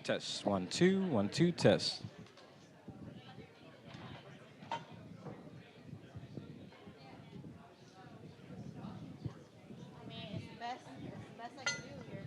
Test. 1 2 1 2 test. I mean, it's the best I can do here.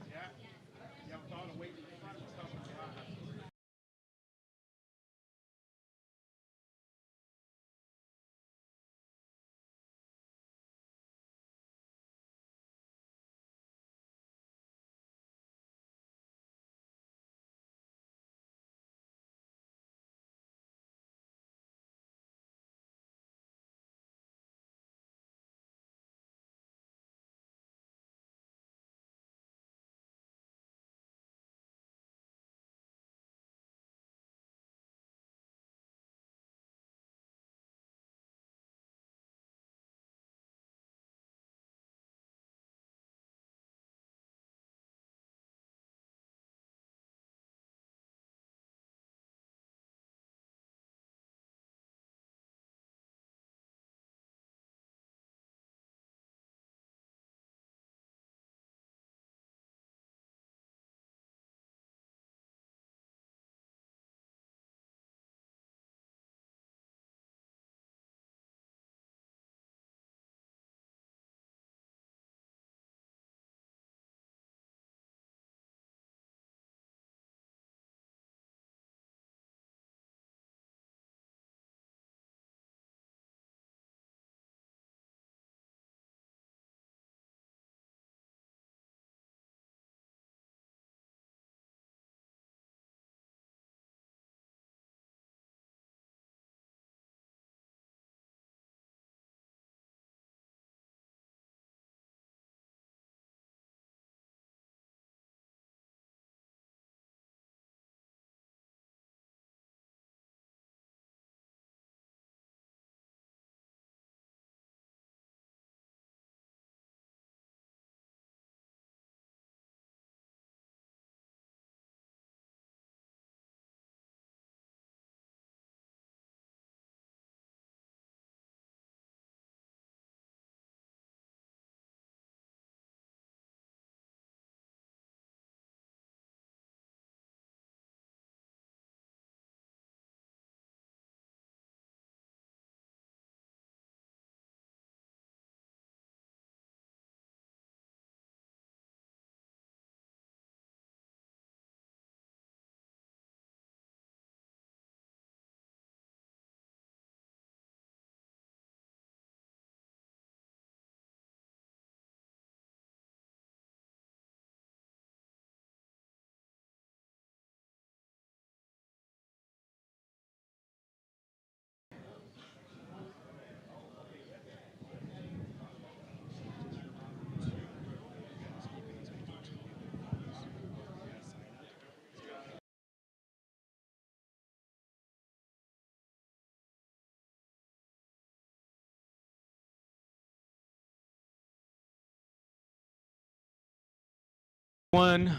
One,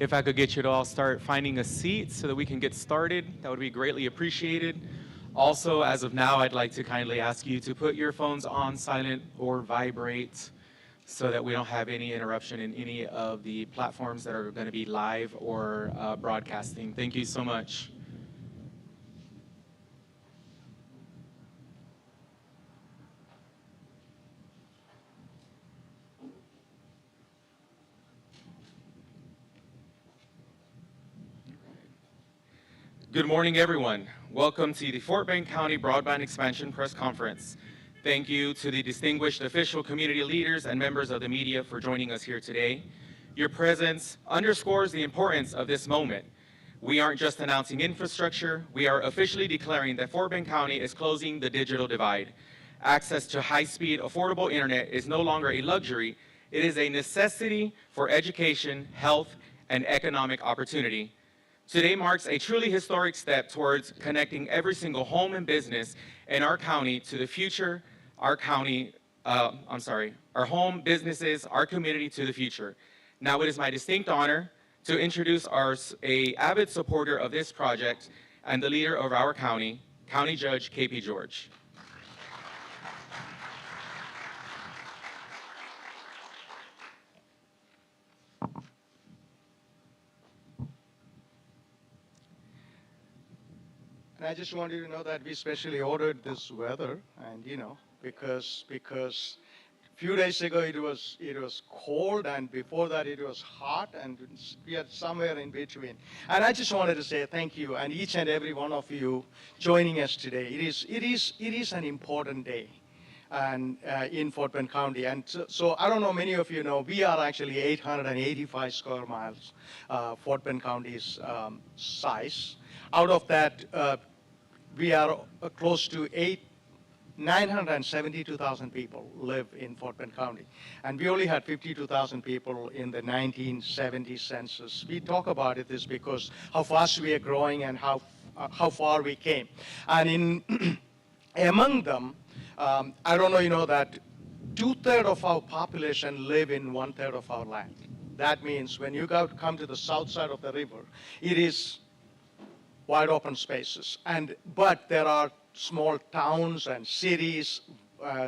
if I could get you to all start finding a seat so that we can get started, that would be greatly appreciated. Also, as of now, I'd like to kindly ask you to put your phones on silent or vibrate so that we don't have any interruption in any of the platforms that are going to be live or broadcasting. Thank you so much. Good morning, everyone. Welcome to the Fort Bend County Broadband Expansion Press Conference. Thank you to the distinguished official community leaders and members of the media for joining us here today. Your presence underscores the importance of this moment. We aren't just announcing infrastructure, we are officially declaring that Fort Bend County is closing the digital divide. Access to high-speed, affordable internet is no longer a luxury, it is a necessity for education, health, and economic opportunity. Today marks a truly historic step towards connecting every single home and business in our county to the future, our county, our home, businesses, our community to the future. Now it is my distinct honor to introduce a avid supporter of this project and the leader of our county, County Judge KP George. And I just want you to know that we specially ordered this weather, and because a few days ago it was cold, and before that it was hot, and we are somewhere in between. And I just wanted to say thank you, and each and every one of you joining us today. It is an important day, and in Fort Bend County. And so I don't know, many of you know, we are actually 885 square miles, Fort Bend County's size. Out of that, we are close to 972,000 people live in Fort Bend County. And we only had 52,000 people in the 1970 census. We talk about it is because how fast we are growing and how far we came. And in among them, I don't know, that 2/3 of our population live in 1/3 of our land. That means when you come to the south side of the river, it is wide open spaces. But there are small towns and cities,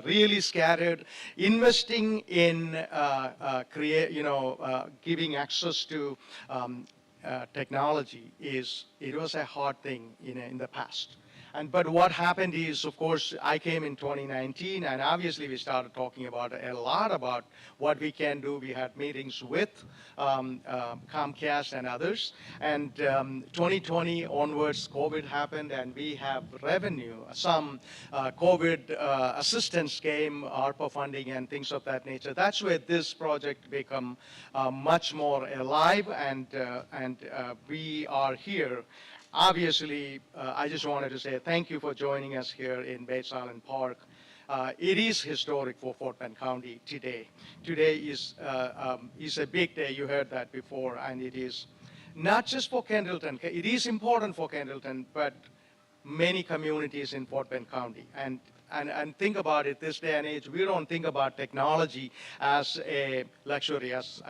really scattered. Investing in giving access to technology it was a hard thing in the past. But what happened is, of course, I came in 2019, and obviously we started talking about a lot about what we can do. We had meetings with Comcast and others. And 2020 onwards, COVID happened, and we have revenue. Some COVID assistance came, ARPA funding, and things of that nature. That's where this project become much more alive, and we are here. Obviously, I just wanted to say thank you for joining us here in Bates Island Park. It is historic for Fort Bend County today. Today is a big day. You heard that before, and it is not just for Kendleton. It is important for Kendleton, but many communities in Fort Bend County. And think about it, this day and age, we don't think about technology as a luxury, as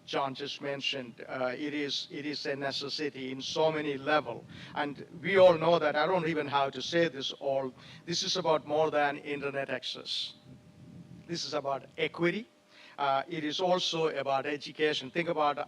John just mentioned. It is a necessity in so many levels. And we all know that. I don't even have to say this all. This is about more than internet access. This is about equity. It is also about education. Think about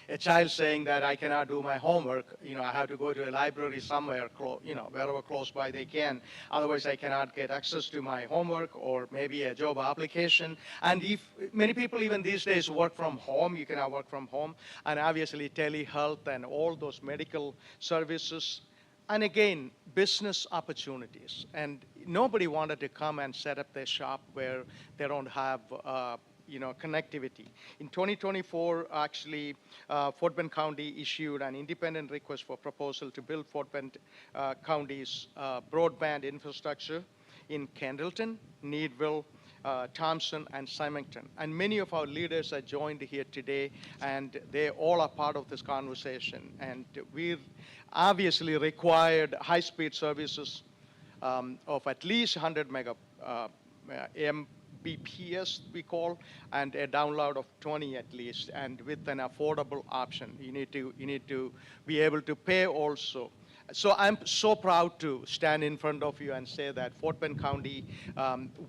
a child saying that I cannot do my homework. I have to go to a library somewhere, wherever close by they can. Otherwise, I cannot get access to my homework or maybe a job application. And if many people even these days work from home, you cannot work from home. And obviously, telehealth and all those medical services. And again, business opportunities. And nobody wanted to come and set up their shop where they don't have connectivity. In 2024, actually, Fort Bend County issued an independent request for proposal to build Fort Bend County's broadband infrastructure in Kendleton, Needville, Thompson, and Symington. And many of our leaders are joined here today, and they all are part of this conversation. And we obviously required high-speed services of at least 100 Mbps, we call, and a download of 20 at least, and with an affordable option. You need to be able to pay also. So I'm so proud to stand in front of you and say that Fort Bend County,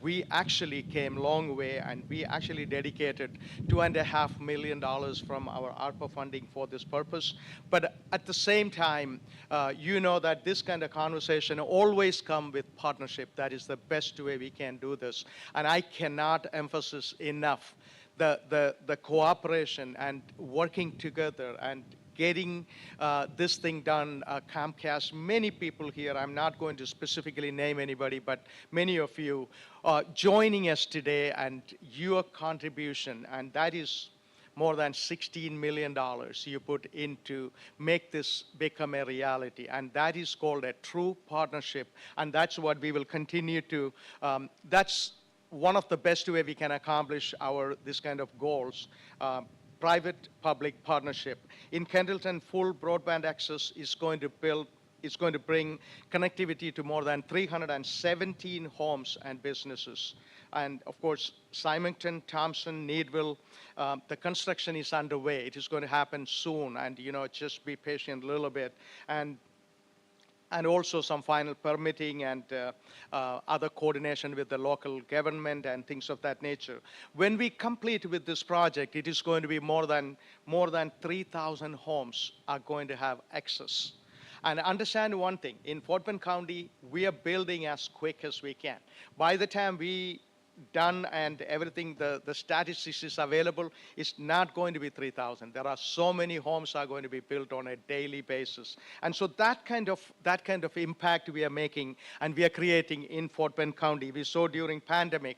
we actually came a long way, and we actually dedicated $2.5 million from our ARPA funding for this purpose. But at the same time, you know that this kind of conversation always comes with partnership. That is the best way we can do this. And I cannot emphasize enough the cooperation and working together and getting this thing done. Comcast, many people here, I'm not going to specifically name anybody, but many of you joining us today, and your contribution, and that is more than $16 million you put into make this become a reality. And that is called a true partnership. And that's what we will continue to, that's one of the best way we can accomplish this kind of goals. Private-public partnership. In Kendleton, full broadband access is going to bring connectivity to more than 317 homes and businesses. And of course, Symington, Thompson, Needville, the construction is underway. It is going to happen soon, and just be patient a little bit. And also some final permitting and other coordination with the local government and things of that nature. When we complete with this project, it is going to be more than 3,000 homes are going to have access. And understand one thing, in Fort Bend County, we are building as quick as we can. By the time we done and everything, the statistics is available, it's not going to be 3,000. There are so many homes are going to be built on a daily basis. And so that kind of impact we are making and we are creating in Fort Bend County. We saw during pandemic,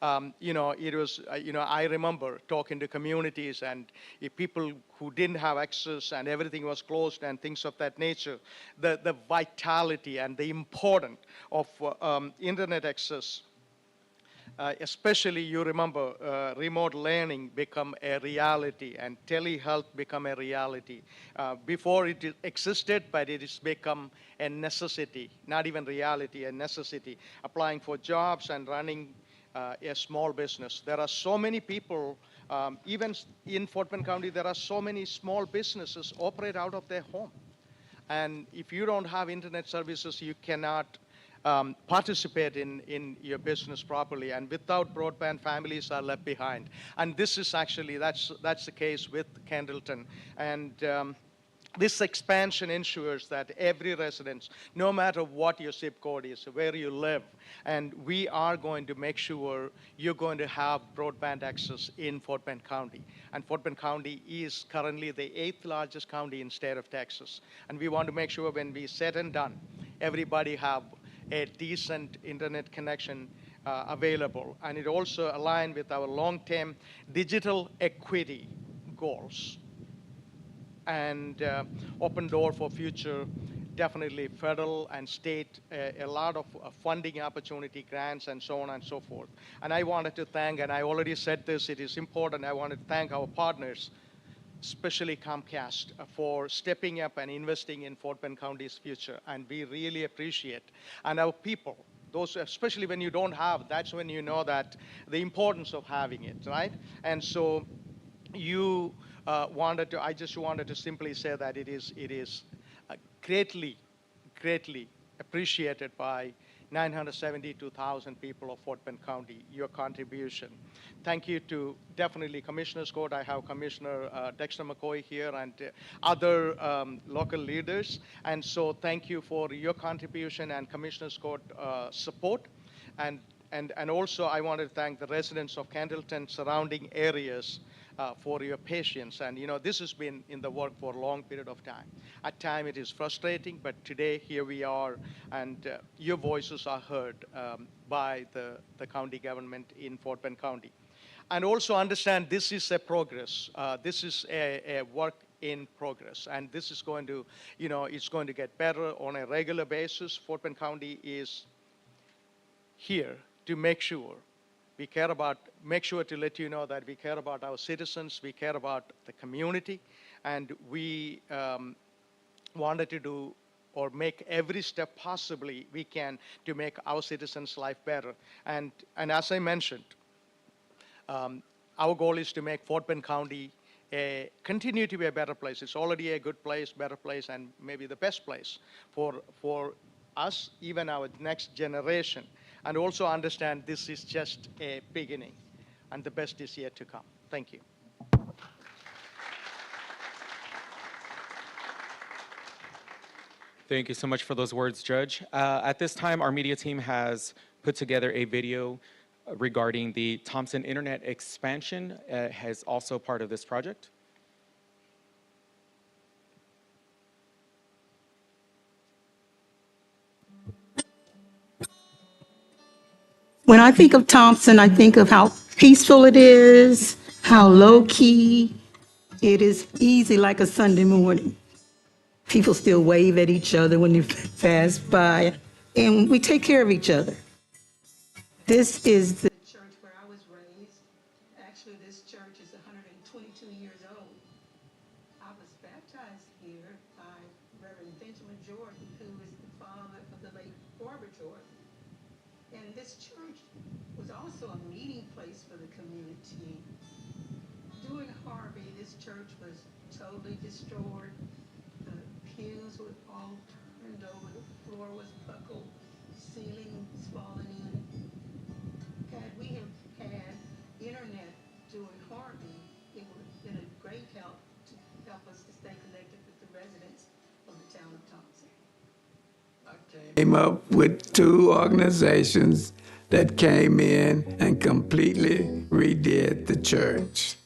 it was, I remember talking to communities and people who didn't have access and everything was closed and things of that nature. The vitality and the importance of internet access, especially you remember remote learning become a reality and telehealth become a reality. Before it existed, but it has become a necessity, not even reality, a necessity. Applying for jobs and running a small business. There are so many people, even in Fort Bend County, there are so many small businesses operate out of their home. And if you don't have internet services, you cannot participate in your business properly. And without broadband, families are left behind. And this is actually, that's the case with Candleton. And this expansion ensures that every resident, no matter what your zip code is, where you live, and we are going to make sure you're going to have broadband access in Fort Bend County. And Fort Bend County is currently the 8th largest county in state of Texas. And we want to make sure when we said and done, everybody have a decent internet connection available. And it also aligned with our long-term digital equity goals. And open door for future, definitely federal and state, a lot of funding opportunity, grants, and so on and so forth. And I wanted to thank, and I already said this, it is important, I wanted to thank our partners, especially Comcast, for stepping up and investing in Fort Bend County's future. And we really appreciate. And our people, those, especially when you don't have, that's when you know that the importance of having it, right? And so you I just wanted to simply say that it is greatly appreciated by 972,000 people of Fort Bend County, your contribution. Thank you to definitely Commissioner's Court. I have Commissioner Dexter McCoy here and other local leaders. And so thank you for your contribution and Commissioner's Court support. And also I want to thank the residents of Candleton surrounding areas for your patience. And this has been in the work for a long period of time. At times it is frustrating, but today here we are, and your voices are heard by the county government in Fort Bend County. And also understand this is a progress. This is a work in progress, and this is going to, it's going to get better on a regular basis. Fort Bend County is here to make sure we care about, make sure to let you know that we care about our citizens, we care about the community, and we wanted to do or make every step possibly we can to make our citizens' life better. And as I mentioned, our goal is to make Fort Bend County continue to be a better place. It's already a good place, better place, and maybe the best place for us, even our next generation. And also understand this is just a beginning, and the best is yet to come. Thank you. Thank you so much for those words, Judge. At this time, our media team has put together a video regarding the Thompson Internet expansion, as also part of this project. When I think of Thompson, I think of how peaceful it is, how low-key. It is easy like a Sunday morning. People still wave at each other when you pass by, and we take care of each other. This is the church where I was raised. Actually, this church is 122 years old. I was baptized here by Reverend Benjamin Jordan, who is the father of the late Barbara Jordan. And this church was also a meeting place for the community. During Harvey, this church was totally destroyed. The pews were all turned over, the floor was buckled, ceilings falling in. Had we have had internet during Harvey, it would have been a great help to help us to stay connected with the residents of the town of Thompson. came up with two organizations that came in and completely redid the church.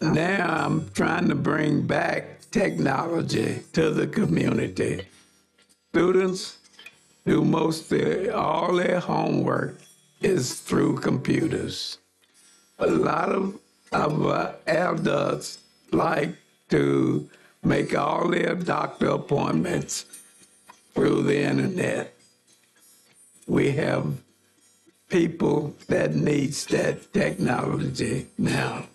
Now I'm trying to bring back technology to the community. Students do all their homework is through computers. A lot of adults like to make all their doctor appointments through the internet. We have people that needs that technology now.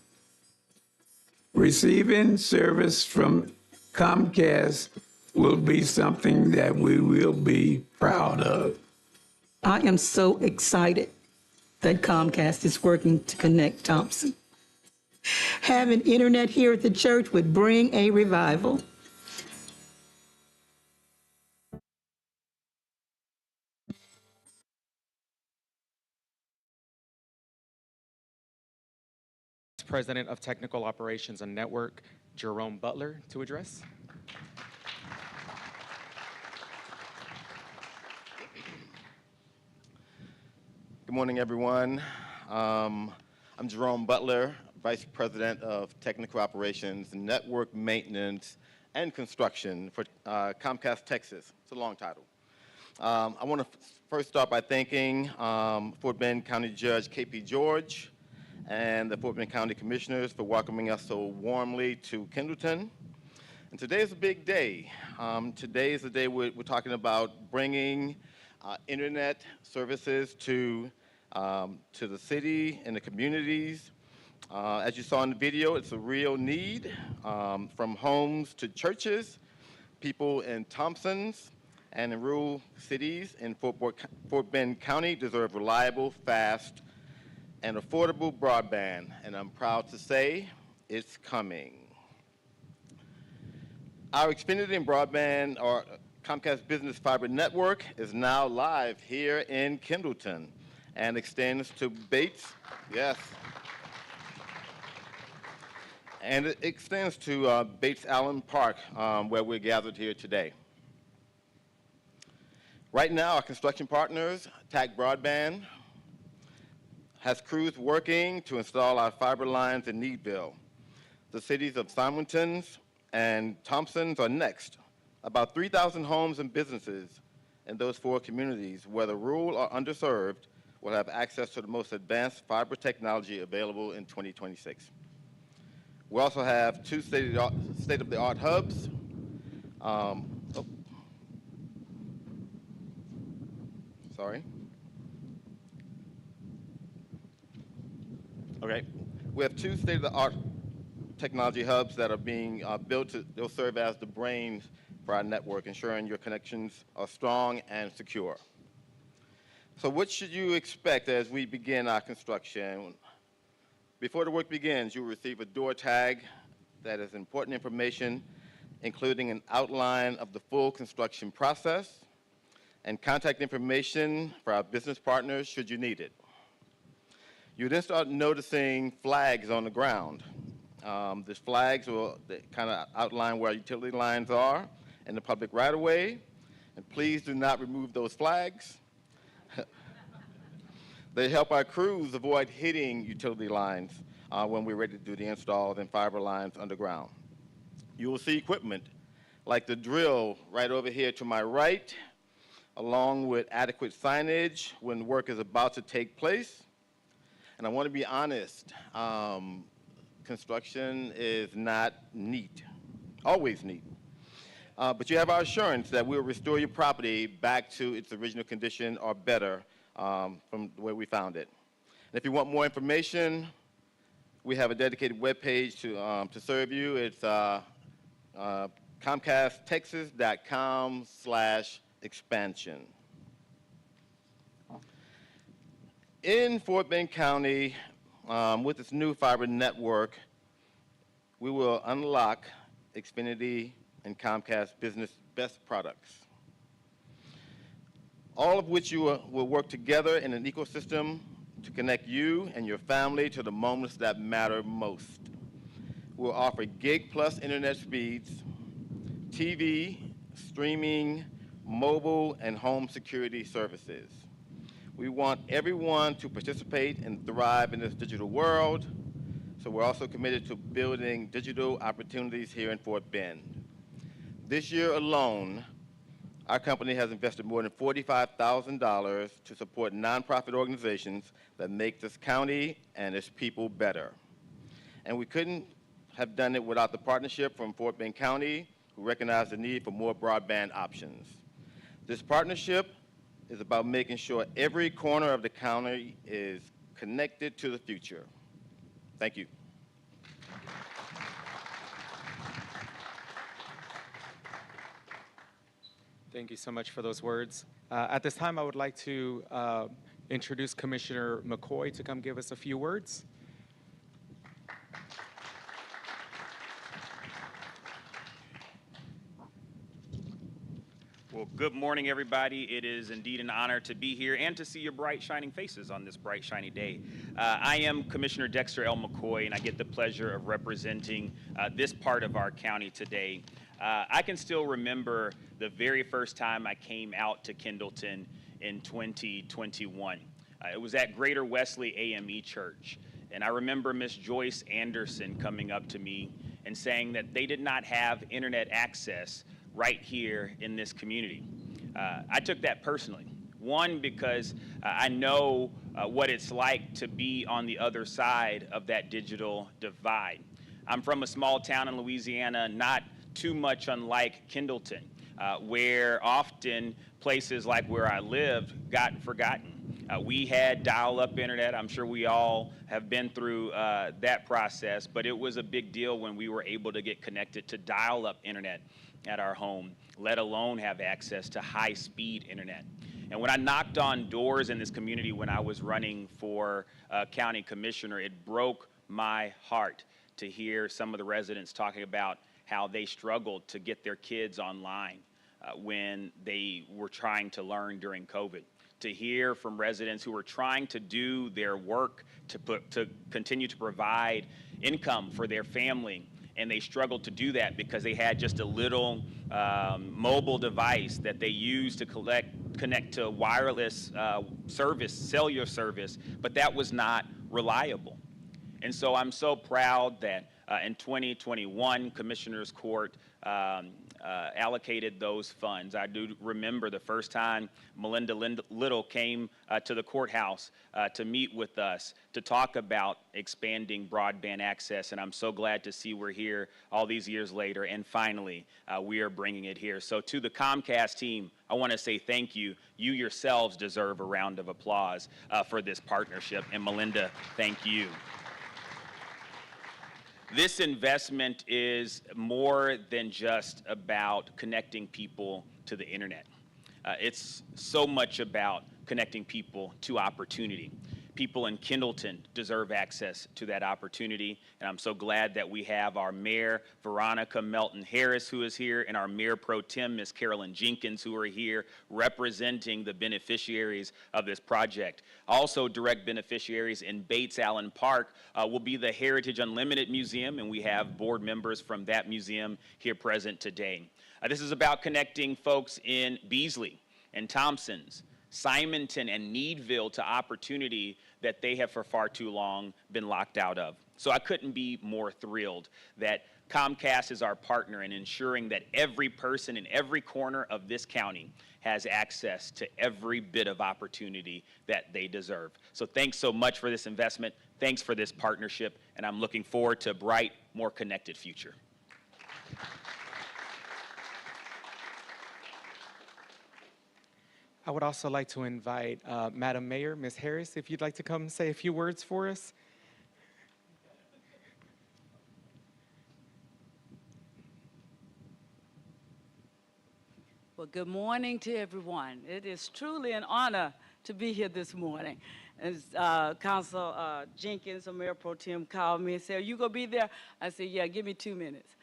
Receiving service from Comcast will be something that we will be proud of. I am so excited that Comcast is working to connect Thompson. Having internet here at the church would bring a revival. President of Technical Operations and Network, Jerome Butler, to address. Good morning, everyone. I'm Jerome Butler, Vice President of Technical Operations, Network Maintenance, and Construction for Comcast Texas. It's a long title. I want to first start by thanking Fort Bend County Judge K.P. George and the Fort Bend County Commissioners for welcoming us so warmly to Kendleton. And today is a big day. Today is the day we're talking about bringing internet services to the city and the communities. As you saw in the video, it's a real need, from homes to churches. People in Thompson's and in rural cities in Fort Bend County deserve reliable, fast, and affordable broadband, and I'm proud to say it's coming. Our Xfinity and broadband, or Comcast Business Fiber Network, is now live here in Kendleton and extends to Bates, yes. And it extends to Bates Allen Park, where we're gathered here today. Right now, our construction partners, TAC Broadband, has crews working to install our fiber lines in Needville. The cities of Simonton's and Thompson's are next. About 3,000 homes and businesses in those four communities, whether rural or underserved, will have access to the most advanced fiber technology available in 2026. We also have two state-of-the-art hubs. Sorry. Okay. We have two state-of-the-art technology hubs that are being built. They'll serve as the brains for our network, ensuring your connections are strong and secure. So what should you expect as we begin our construction? Before the work begins, you'll receive a door tag that has important information, including an outline of the full construction process and contact information for our business partners should you need it. You then start noticing flags on the ground. These flags will kind of outline where utility lines are in the public right-of-way, and please do not remove those flags. They help our crews avoid hitting utility lines when we're ready to do the installs and fiber lines underground. You will see equipment like the drill right over here to my right, along with adequate signage when work is about to take place. And I want to be honest, construction is not neat, always neat. But you have our assurance that we'll restore your property back to its original condition or better from where we found it. And if you want more information, we have a dedicated webpage to serve you. It's comcasttexas.com/expansion. In Fort Bend County, with its new fiber network, we will unlock Xfinity and Comcast business best products, all of which you will work together in an ecosystem to connect you and your family to the moments that matter most. We'll offer gig plus internet speeds, TV, streaming, mobile, and home security services. We want everyone to participate and thrive in this digital world, so we're also committed to building digital opportunities here in Fort Bend. This year alone, our company has invested more than $45,000 to support nonprofit organizations that make this county and its people better. And we couldn't have done it without the partnership from Fort Bend County, who recognize the need for more broadband options. This partnership is about making sure every corner of the county is connected to the future. Thank you. Thank you so much for those words. At this time, I would like to introduce Commissioner McCoy to come give us a few words. Well, good morning, everybody. It is indeed an honor to be here and to see your bright, shining faces on this bright, shiny day. I am Commissioner Dexter L. McCoy, and I get the pleasure of representing this part of our county today. I can still remember the very first time I came out to Kendleton in 2021. It was at Greater Wesley AME Church, and I remember Miss Joyce Anderson coming up to me and saying that they did not have internet access right here in this community. I took that personally. One, because I know what it's like to be on the other side of that digital divide. I'm from a small town in Louisiana, not too much unlike Kendleton, where often places like where I lived got forgotten. We had dial-up internet. I'm sure we all have been through that process, but it was a big deal when we were able to get connected to dial-up internet at our home, let alone have access to high-speed internet. And when I knocked on doors in this community when I was running for county commissioner, it broke my heart to hear some of the residents talking about how they struggled to get their kids online when they were trying to learn during COVID. To hear from residents who were trying to do their work to continue to provide income for their family, and they struggled to do that because they had just a little mobile device that they used to connect to wireless service, cellular service, but that was not reliable. And so I'm so proud that in 2021, Commissioners Court allocated those funds. I do remember the first time Melinda Little came to the courthouse to meet with us to talk about expanding broadband access, and I'm so glad to see we're here all these years later, and finally we are bringing it here. So to the Comcast team, I want to say thank you. You yourselves deserve a round of applause for this partnership, and Melinda, thank you. This investment is more than just about connecting people to the internet. It's so much about connecting people to opportunity. People in Kendleton deserve access to that opportunity, and I'm so glad that we have our Mayor, Veronica Melton Harris, who is here, and our Mayor Pro Tem, Ms. Carolyn Jenkins, who are here representing the beneficiaries of this project. Also, direct beneficiaries in Bates Allen Park will be the Heritage Unlimited Museum, and we have board members from that museum here present today. This is about connecting folks in Beasley and Thompsons, Simonton and Needville to opportunity that they have for far too long been locked out of. So I couldn't be more thrilled that Comcast is our partner in ensuring that every person in every corner of this county has access to every bit of opportunity that they deserve. So thanks so much for this investment. Thanks for this partnership, and I'm looking forward to a bright, more connected future. I would also like to invite Madam Mayor, Ms. Harris, if you'd like to come say a few words for us. Well, good morning to everyone. It is truly an honor to be here this morning. As Council Jenkins, or Mayor Pro Tem, called me and said, "Are you going to be there?" I said, "Yeah, give me 2 minutes."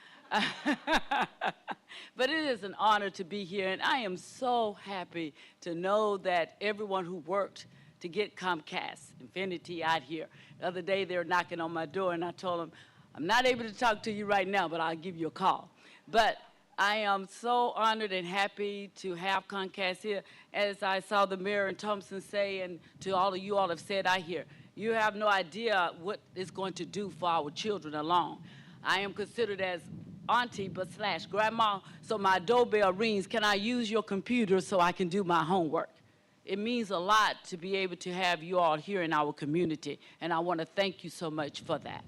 But it is an honor to be here, and I am so happy to know that everyone who worked to get Comcast Infinity out here. The other day, they were knocking on my door, and I told them, "I'm not able to talk to you right now, but I'll give you a call." But I am so honored and happy to have Comcast here. As I saw the mayor and Thompson say, and to all of you all have said, I hear, you have no idea what it's going to do for our children alone. I am considered as auntie but slash grandma, so my doorbell rings, can I use your computer so I can do my homework? It means a lot to be able to have you all here in our community, and I want to thank you so much for that.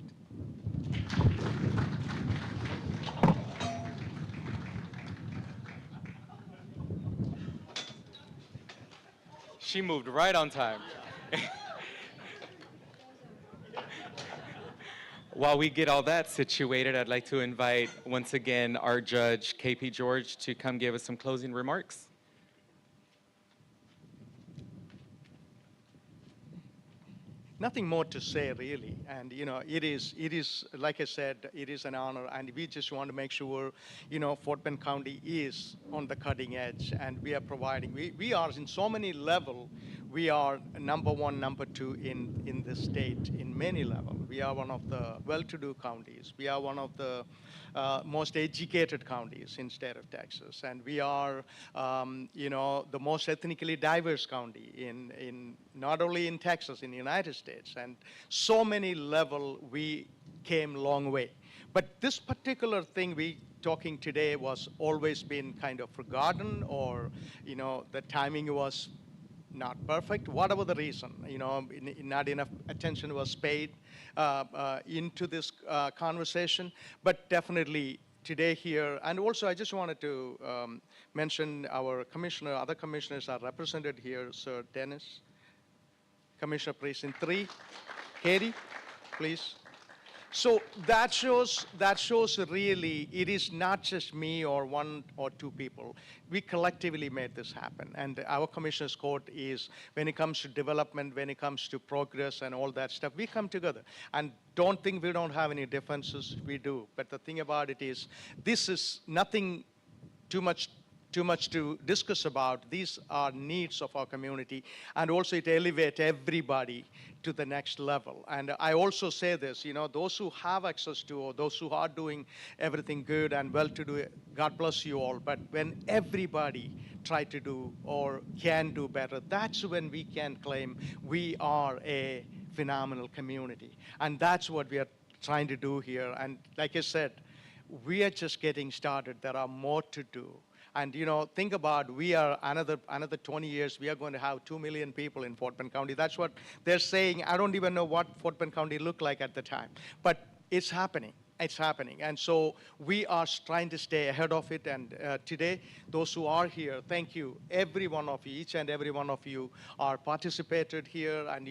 She moved right on time. While we get all that situated, I'd like to invite once again our judge, KP George, to come give us some closing remarks. Nothing more to say, really. And, it is, like I said, it is an honor. And we just want to make sure, Fort Bend County is on the cutting edge. And we are providing, we are in so many levels. We are number one, number two in the state in many levels. We are one of the well-to-do counties. We are one of the most educated counties in state of Texas. And we are, the most ethnically diverse county in not only in Texas, in the United States. And so many levels, we came a long way. But this particular thing we talking today was always been kind of forgotten, or, the timing was not perfect, whatever the reason, not enough attention was paid into this conversation. But definitely today here, and also I just wanted to mention our commissioner, other commissioners are represented here. Sir Dennis, Commissioner Precinct 3, Katie, please. So that shows really it is not just me or one or two people. We collectively made this happen. And our Commissioner's Court is, when it comes to development, when it comes to progress and all that stuff, we come together. And don't think we don't have any differences, we do. But the thing about it is, this is nothing too much to discuss about. These are needs of our community, and also it elevates everybody to the next level. And I also say this, those who have access to, or those who are doing everything good and well to do, God bless you all. But when everybody try to do or can do better, that's when we can claim we are a phenomenal community. And that's what we are trying to do here. And like I said, we are just getting started. There are more to do. And think about, we are another 20 years, we are going to have 2 million people in Fort Bend County. That's what they're saying. I don't even know what Fort Bend County looked like at the time. But it's happening. It's happening. And so we are trying to stay ahead of it. And today, those who are here, thank you. Every one of you, each and every one of you are participated here. And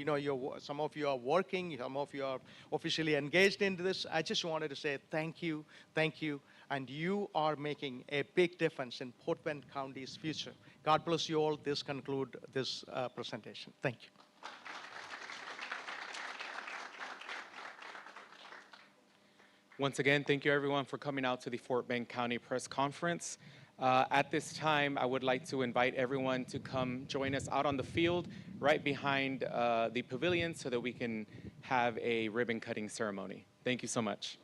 some of you are working, some of you are officially engaged in this. I just wanted to say thank you, thank you. And you are making a big difference in Fort Bend County's future. God bless you all. This concludes this presentation. Thank you. Once again, thank you everyone for coming out to the Fort Bend County Press Conference. At this time, I would like to invite everyone to come join us out on the field right behind the pavilion so that we can have a ribbon cutting ceremony. Thank you so much.